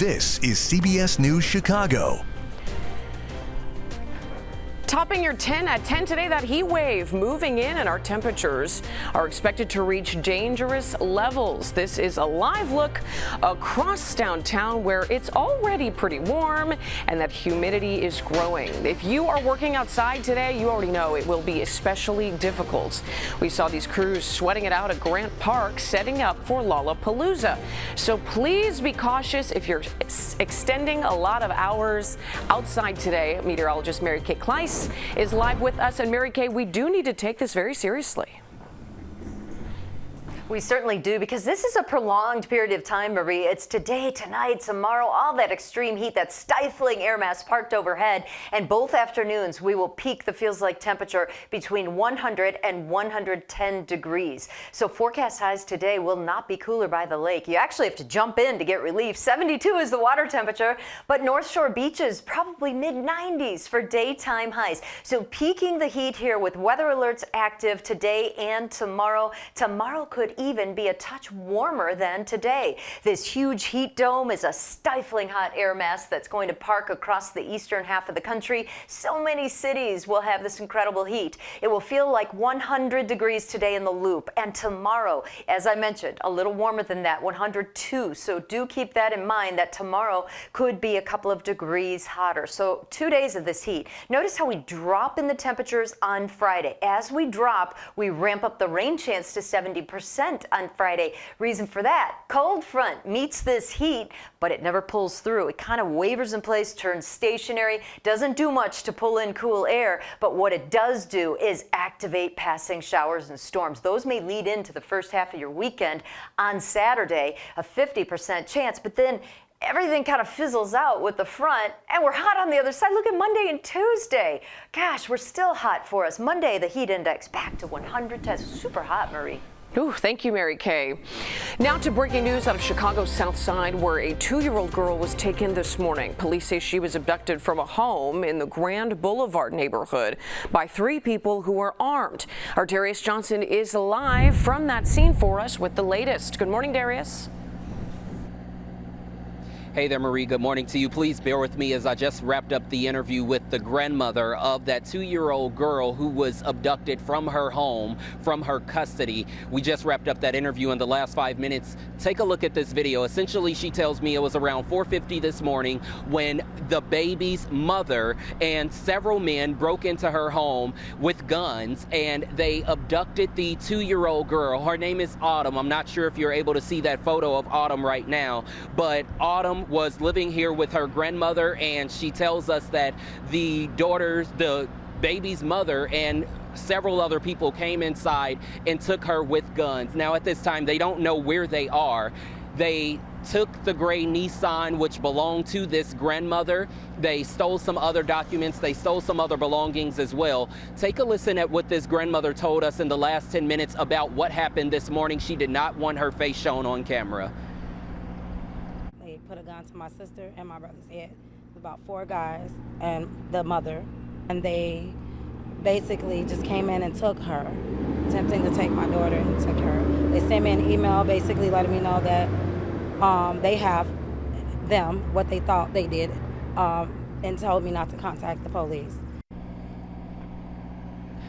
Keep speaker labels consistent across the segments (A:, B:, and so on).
A: This is CBS News Chicago.
B: Topping your 10 at 10 today, that heat wave moving in and our temperatures are expected to reach dangerous levels. This is a live look across downtown where it's already pretty warm and that humidity is growing. If you are working outside today, you already know it will be especially difficult. We saw these crews sweating it out at Grant Park, setting up for Lollapalooza. So please be cautious if you're extending a lot of hours outside today. Meteorologist Mary Kay Kleiss is live with us. And Mary Kay, we do need to take this very seriously.
C: We certainly do, because this is a prolonged period of time, Marie. It's today, tonight, tomorrow, all that extreme heat, that stifling air mass parked overhead. And both afternoons, we will peak the feels-like temperature between 100 and 110 degrees. So forecast highs today will not be cooler by the lake. You actually have to jump in to get relief. 72 is the water temperature, but North Shore beaches probably mid-90s for daytime highs. So peaking the heat here with weather alerts active today and tomorrow. Tomorrow could even be a touch warmer than today. This huge heat dome is a stifling hot air mass that's going to park across the eastern half of the country. So many cities will have this incredible heat. It will feel like 100 degrees today in the Loop, and tomorrow, as I mentioned, a little warmer than that, 102. So do keep that in mind, that tomorrow could be a couple of degrees hotter. So 2 days of this heat. Notice how we drop in the temperatures on Friday. As we drop, we ramp up the rain chance to 70% on Friday. Reason for that, cold front meets this heat, but it never pulls through. It kind of wavers in place, turns stationary, doesn't do much to pull in cool air, but what it does do is activate passing showers and storms. Those may lead into the first half of your weekend. On Saturday, a 50% chance, but then everything kind of fizzles out with the front, and we're hot on the other side. Look at Monday and Tuesday. Gosh, we're still hot for us. Monday, the heat index back to 100. That's super hot, Marie.
B: Ooh, thank you, Mary Kay. Now to breaking news out of Chicago's South Side, where a 2-year-old girl was taken this morning. Police say she was abducted from a home in the Grand Boulevard neighborhood by 3 people who were armed. Our Darius Johnson is live from that scene for us with the latest. Good morning, Darius.
D: Hey there, Marie. Good morning to you. Please bear with me as I just wrapped up the interview with the grandmother of that 2-year-old girl who was abducted from her home, from her custody. We just wrapped up that interview in the last 5 minutes. Take a look at this video. Essentially, she tells me it was around 4:50 this morning when the baby's mother and several men broke into her home with guns, and they abducted the 2-year-old girl. Her name is Autumn. I'm not sure if you're able to see that photo of Autumn right now, but Autumn was living here with her grandmother, and she tells us that the baby's mother and several other people came inside and took her with guns. Now at this time, they don't know where they are. They took the gray Nissan, which belonged to this grandmother. They stole some other documents. They stole some other belongings as well. Take a listen at what this grandmother told us in the last 10 minutes about what happened this morning. She did not want her face shown on camera.
E: Put a gun to my sister and my brother's head. About 4 guys and the mother, and they basically just came in and took her, attempting to take my daughter, and took her. They sent me an email basically letting me know that they have what they thought they did, and told me not to contact the police.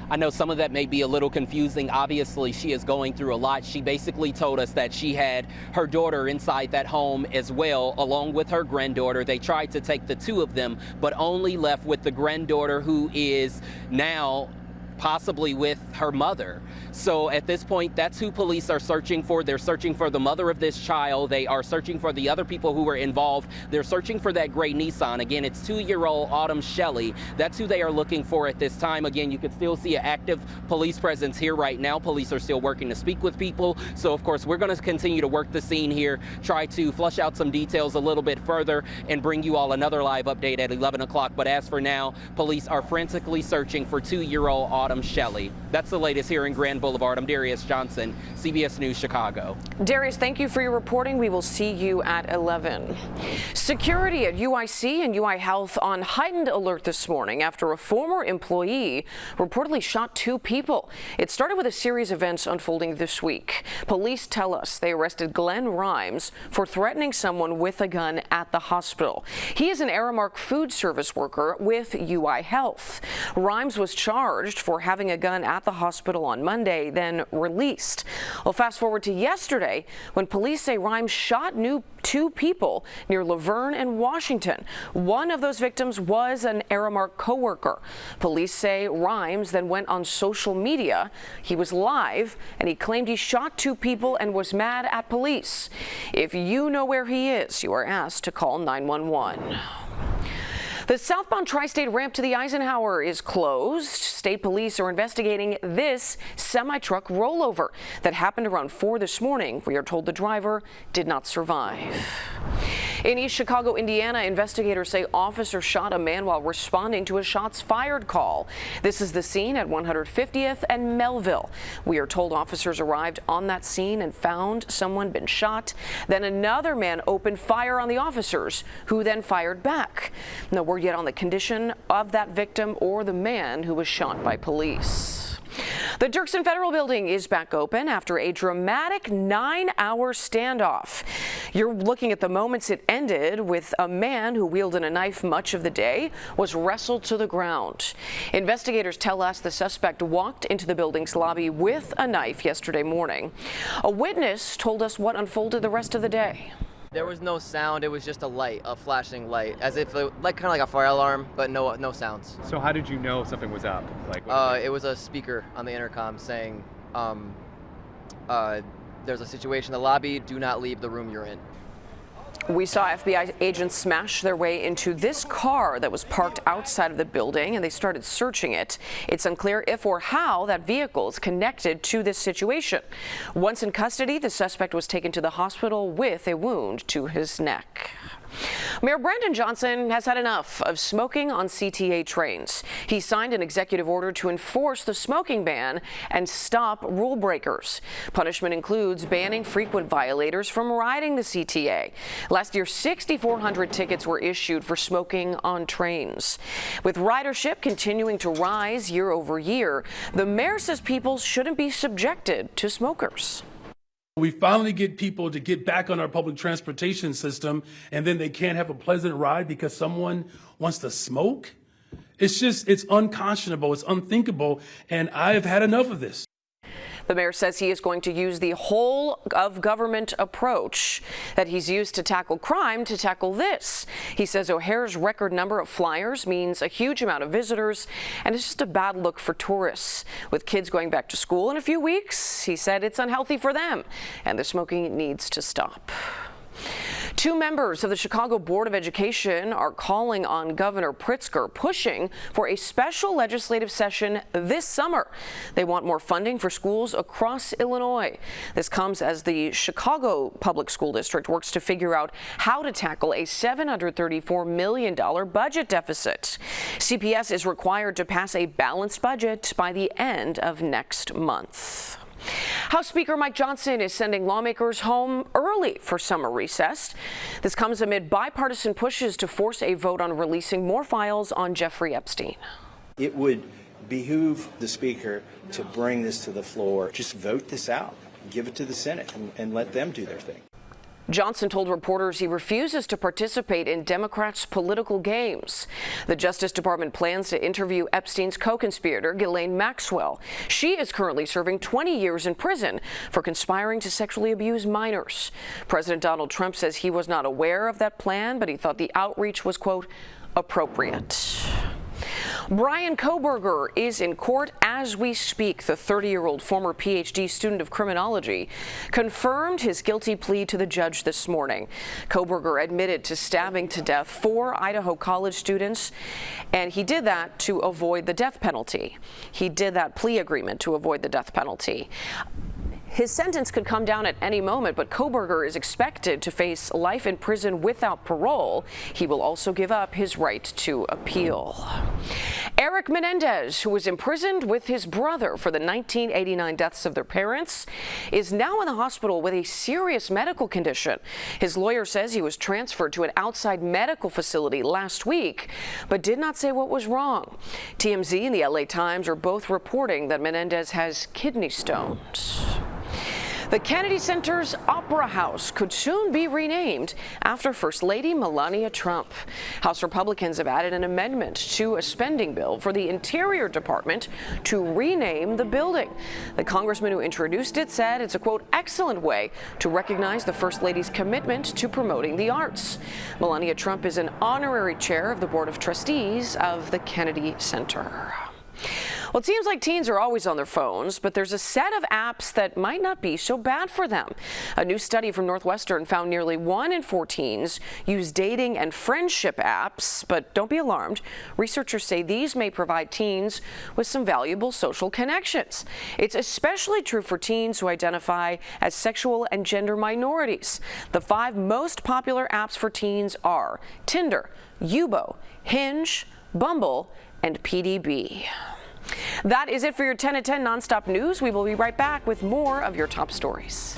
D: I know some of that may be a little confusing. Obviously, she is going through a lot. She basically told us that she had her daughter inside that home as well, along with her granddaughter. They tried to take the 2 of them, but only left with the granddaughter, who is now possibly with her mother. So at this point, that's who police are searching for. They're searching for the mother of this child. They are searching for the other people who were involved. They're searching for that gray Nissan. Again, it's 2-year-old Autumn Shelley. That's who they are looking for at this time. Again, you can still see an active police presence here right now. Police are still working to speak with people. So of course, we're going to continue to work the scene here, try to flush out some details a little bit further, and bring you all another live update at 11 o'clock. But as for now, police are frantically searching for 2-year-old Autumn Autumn Shelley. That's the latest here in Grand Boulevard. I'm Darius Johnson, CBS News Chicago.
B: Darius, thank you for your reporting. We will see you at 11. Security at UIC and UI Health on heightened alert this morning after a former employee reportedly shot 2 people. It started with a series of events unfolding this week. Police tell us they arrested Glenn Rhymes for threatening someone with a gun at the hospital. He is an Aramark food service worker with UI Health. Rhymes was charged for having a gun at the hospital on Monday, then released. Well, fast forward to yesterday when police say Rhymes shot 2 people near Laverne and Washington. One of those victims was an Aramark coworker. Police say Rhymes then went on social media. He was live and he claimed he shot 2 people and was mad at police. If you know where he is, you are asked to call 911. The southbound tri-state ramp to the Eisenhower is closed. State police are investigating this semi-truck rollover that happened around 4 this morning. We are told the driver did not survive. In East Chicago, Indiana, investigators say officers shot a man while responding to a shots fired call. This is the scene at 150th and Melville. We are told officers arrived on that scene and found someone been shot. Then another man opened fire on the officers, who then fired back. No word yet on the condition of that victim or the man who was shot by police. The Dirksen Federal Building is back open after a dramatic 9-hour standoff. You're looking at the moments it ended with a man who wielded a knife much of the day was wrestled to the ground. Investigators tell us the suspect walked into the building's lobby with a knife yesterday morning. A witness told us what unfolded the rest of the day.
F: There was no sound. It was just a light, a flashing light, as if it, kind of like a fire alarm, but no sounds.
G: So how did you know something was up?
F: It was a speaker on the intercom saying, "There's a situation in the lobby. Do not leave the room you're in."
B: We saw FBI agents smash their way into this car that was parked outside of the building, and they started searching it. It's unclear if or how that vehicle is connected to this situation. Once in custody, the suspect was taken to the hospital with a wound to his neck. Mayor Brandon Johnson has had enough of smoking on CTA trains. He signed an executive order to enforce the smoking ban and stop rule breakers. Punishment includes banning frequent violators from riding the CTA. Last year, 6,400 tickets were issued for smoking on trains. With ridership continuing to rise year over year, the mayor says people shouldn't be subjected to smokers.
H: We finally get people to get back on our public transportation system, and then they can't have a pleasant ride because someone wants to smoke. It's unconscionable, it's unthinkable, and I've had enough of this.
B: The mayor says he is going to use the whole of government approach that he's used to tackle crime to tackle this. He says O'Hare's record number of flyers means a huge amount of visitors, and it's just a bad look for tourists. With kids going back to school in a few weeks, he said it's unhealthy for them, and the smoking needs to stop. 2 members of the Chicago Board of Education are calling on Governor Pritzker, pushing for a special legislative session this summer. They want more funding for schools across Illinois. This comes as the Chicago Public School District works to figure out how to tackle a $734 million budget deficit. CPS is required to pass a balanced budget by the end of next month. House Speaker Mike Johnson is sending lawmakers home early for summer recess. This comes amid bipartisan pushes to force a vote on releasing more files on Jeffrey Epstein.
I: It would behoove the Speaker to bring this to the floor. Just vote this out, give it to the Senate, and let them do their thing.
B: Johnson told reporters he refuses to participate in Democrats' political games. The Justice Department plans to interview Epstein's co-conspirator, Ghislaine Maxwell. She is currently serving 20 years in prison for conspiring to sexually abuse minors. President Donald Trump says he was not aware of that plan, but he thought the outreach was, quote, appropriate. Brian Kohberger is in court as we speak. The 30-year-old former PhD student of criminology confirmed his guilty plea to the judge this morning. Kohberger admitted to stabbing to death 4 Idaho college students, and he did that to avoid the death penalty. He did that plea agreement to avoid the death penalty. His sentence could come down at any moment, but Kohberger is expected to face life in prison without parole. He will also give up his right to appeal. Eric Mendez, who was imprisoned with his brother for the 1989 deaths of their parents, is now in the hospital with a serious medical condition. His lawyer says he was transferred to an outside medical facility last week, but did not say what was wrong. TMZ and the LA Times are both reporting that Mendez has kidney stones. The Kennedy Center's Opera House could soon be renamed after First Lady Melania Trump. House Republicans have added an amendment to a spending bill for the Interior Department to rename the building. The congressman who introduced it said it's a, quote, excellent way to recognize the First Lady's commitment to promoting the arts. Melania Trump is an honorary chair of the Board of Trustees of the Kennedy Center. Well, it seems like teens are always on their phones, but there's a set of apps that might not be so bad for them. A new study from Northwestern found nearly 1 in 4 teens use dating and friendship apps, but don't be alarmed. Researchers say these may provide teens with some valuable social connections. It's especially true for teens who identify as sexual and gender minorities. The 5 most popular apps for teens are Tinder, Yubo, Hinge, Bumble, and PDB. That is it for your 10 at 10 nonstop news. We will be right back with more of your top stories.